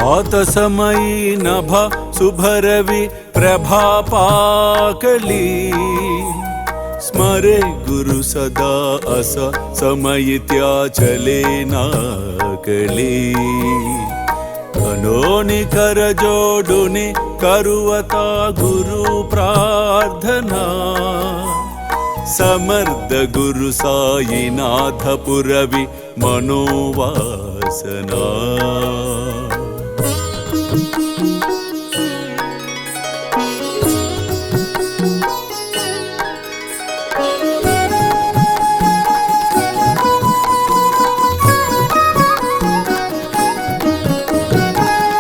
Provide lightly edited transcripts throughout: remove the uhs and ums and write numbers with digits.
प्रातसमयी नभ शुभरवि प्रभापाकली स्मरे गुरु सदा अस समयित्याचले नाकली कनोनि करजोडुनि करुवता गुरु प्रार्थना समर्थ गुरु साईनाथ पुरवि मनोवासना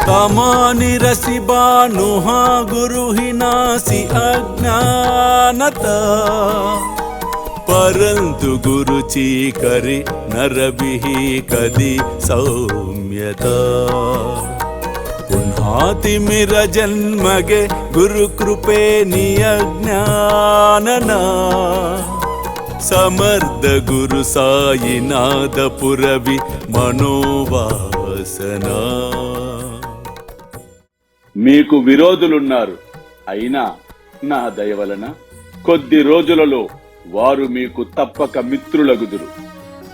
तमानि रसि बानुहा गुरुहिनासि अज्ञानता परंतु गुरुची करी नरबिहि कदी सौम्यता पुन्हा तिमिर जन्मगे गुरु कृपे नियज्ञानना समर्थ गुरु साईनाथ पुरवि मनोवासना మీకు విరోధులున్నారు, అయినా నా దయ వలన కొద్ది రోజులలో వారు మీకు తప్పక మిత్రులగుదురు.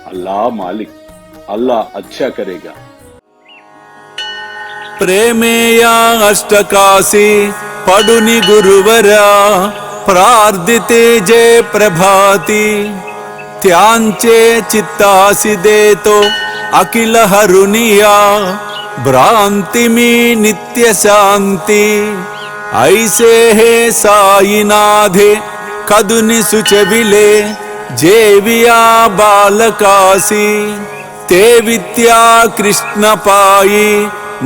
అల్లా మాలిక్, అల్లా అచ్చా కరేగా. ప్రేమేయా అష్టకాశి పడుని గురువరా ప్రార్థితే జయ ప్రభాతి త్యాంచే చిత్తాసి దేతో అఖిల హరునియా भ्रांति में नित्य शांति ऐसे है साईनाथे कदुनि सुचविले जेविया बालकासी ते विद्या कृष्ण पाई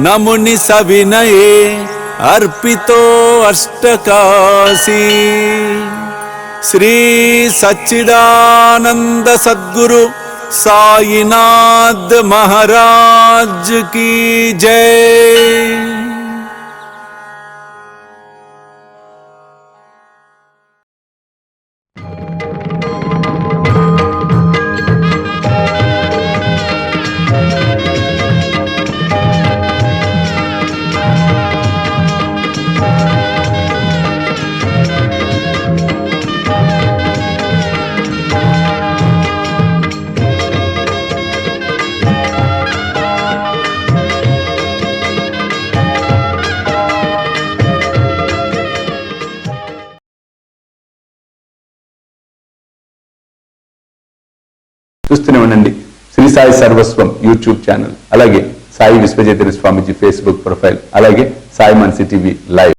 नमुनि सविनये अर्पितो अष्टकासी श्री सच्चिदानंद सद्गुरु साईनाथ महाराज की जय। చూస్తూనే ఉండండి శ్రీ సాయి సర్వస్వం యూట్యూబ్ ఛానల్, అలాగే సాయి విశ్వజేతరి స్వామీజీ ఫేస్బుక్ ప్రొఫైల్, అలాగే సాయి మనసి టీవీ లైవ్.